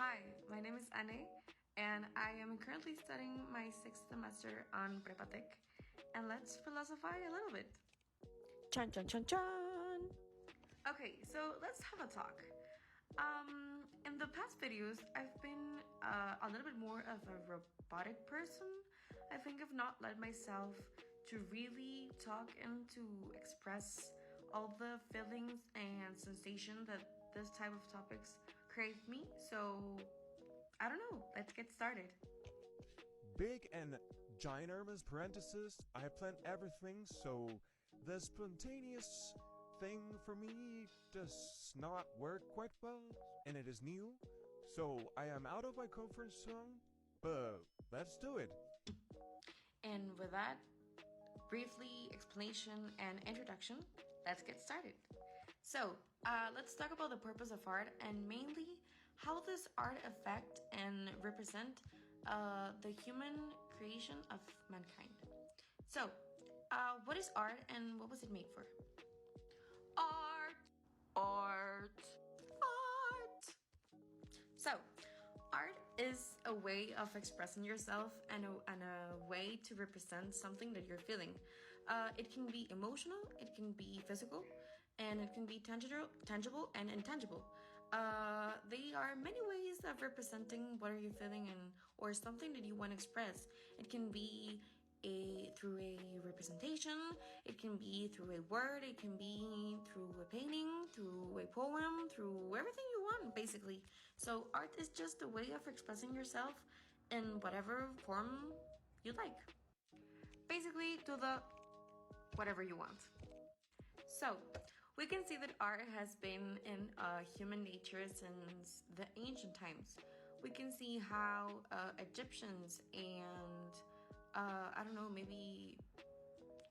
Hi, my name is Anne, and I am currently studying my 6th semester on Prepatec, and let's philosophize a little bit. Chan chan chan chan! Okay, so let's have a talk. In the past videos, I've been a little bit more of a robotic person. I think I've not let myself to really talk and to express all the feelings and sensation that this type of topics create me. So, I don't know, let's get started. Big and ginormous parentheses, I plan everything, so the spontaneous thing for me does not work quite well, and it is new, so I am out of my comfort zone, but let's do it. And with that briefly explanation and introduction, let's get started. So, let's talk about the purpose of art and mainly how does art affect and represent the human creation of mankind. So, what is art and what was it made for? Art! So, art is a way of expressing yourself and a way to represent something that you're feeling. It can be emotional, it can be physical, and it can be tangible and intangible. They are many ways of representing what are you feeling or something that you want to express. It can be through a representation, it can be through a word, it can be through a painting, through a poem, through everything you want, basically. So art is just a way of expressing yourself in whatever form you like. Basically, do the whatever you want. So, we can see that art has been in human nature since the ancient times. We can see how Egyptians and I don't know, maybe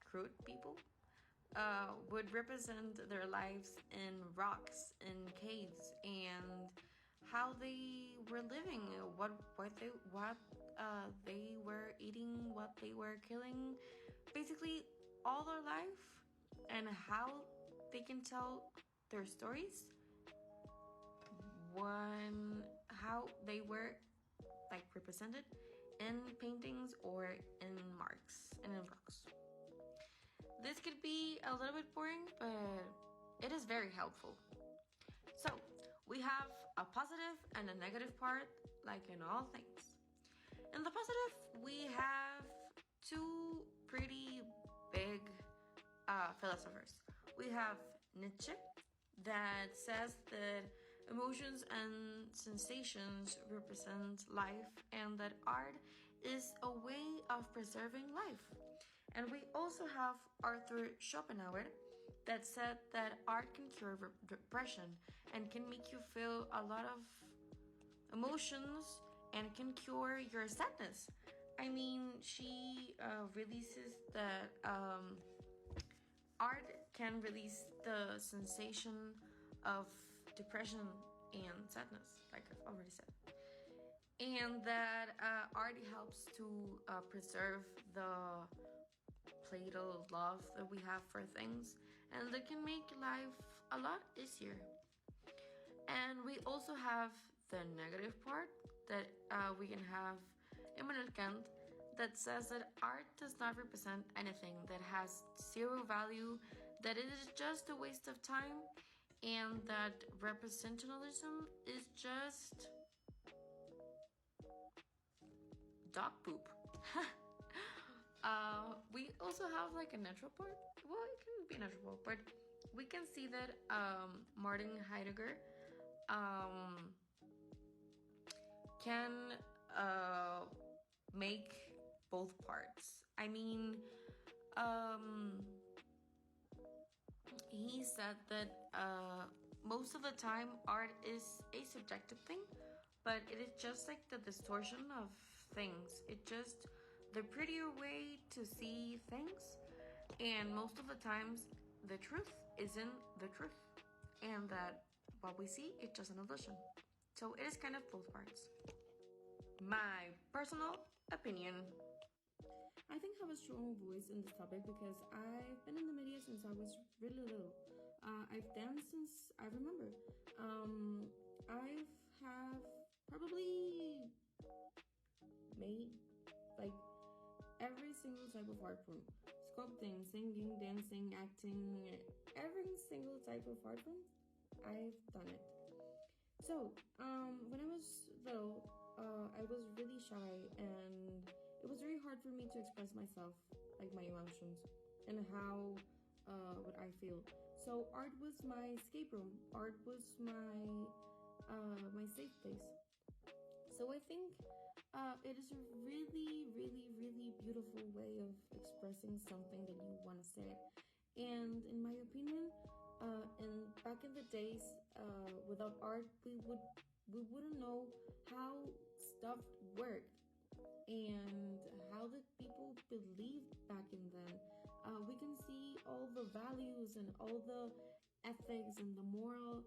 crude people would represent their lives in rocks, in caves, and how they were living, what they were eating, what they were killing, basically all their life, and how they can tell their stories, how they were like represented in paintings or in marks and in rocks. This could be a little bit boring, but it is very helpful. So, we have a positive and a negative part, like in all things. In the positive, we have two pretty big philosophers. We have Nietzsche, that says that emotions and sensations represent life and that art is a way of preserving life. And we also have Arthur Schopenhauer that said that art can cure depression and can make you feel a lot of emotions and can cure your sadness. I mean, she releases that art can release the sensation of depression and sadness, like I've already said. And that art helps to preserve the playful love that we have for things, and that can make life a lot easier. And we also have the negative part that we can have Immanuel Kant, that says that art does not represent anything, that has zero value, that it is just a waste of time, and that representationalism is just dog poop. We also have like a natural part. Well, it can be a natural part, but we can see that Martin Heidegger can make both parts. I mean, he said that most of the time art is a subjective thing, but it is just like the distortion of things. It's just the prettier way to see things, and most of the times the truth isn't the truth, and that what we see is just an illusion. So it is kind of both parts. My personal opinion. I think I have a strong voice in this topic because I've been in the media since I was really little. I've danced since I remember. I have probably every single type of art form: sculpting, singing, dancing, acting, every single type of art form. I've done it. So, when I was little, I was really shy, and it was very hard for me to express myself, like my emotions, and how what I feel. So, art was my escape room. Art was my safe place. So, I think it is a really, really, really beautiful way of expressing something that you want to say. And in my opinion, and back in the days, without art, we wouldn't know how stuff worked and how the people believed back in then. We can see all the values and all the ethics and the moral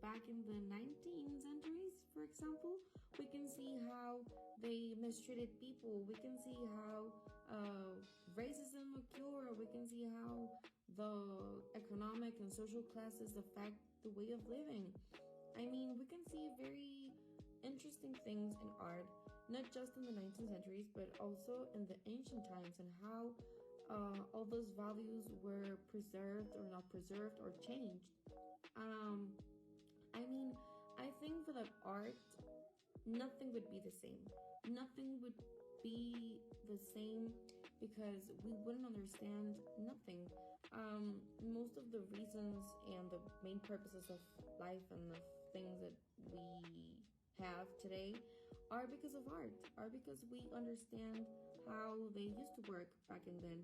back in the 19th centuries, for example. We can see how they mistreated people. We can see how racism occurred. We can see how the economic and social classes affect the way of living. I mean, we can see very interesting things in art, not just in the 19th centuries, but also in the ancient times, and how all those values were preserved or not preserved or changed. Um, I mean, I think without art, nothing would be the same. Nothing would be the same because we wouldn't understand nothing. Most of the reasons and the main purposes of life and the things that we have today are because of art, are because we understand how they used to work back in then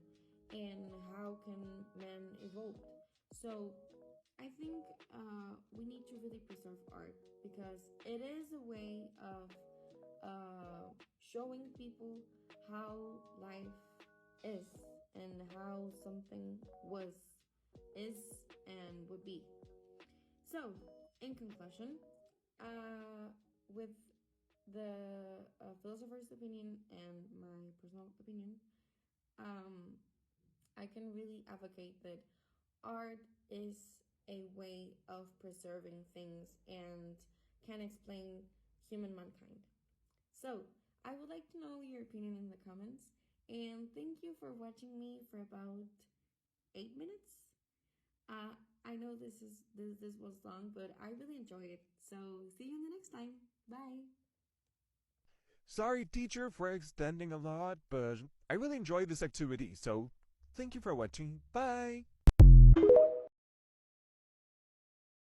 and how can men evolve. So I think we need to really preserve art because it is a way of showing people how life is and how something was, is, and would be. So, in conclusion, with the philosopher's opinion and my personal opinion, um, I can really advocate that art is a way of preserving things and can explain human mankind. So, I would like to know your opinion in the comments, and thank you for watching me for about 8 minutes. Uh, I know this was long, but I really enjoyed it. So, see you in the next time. Bye. Sorry, teacher, for extending a lot, but I really enjoyed this activity, so thank you for watching. Bye!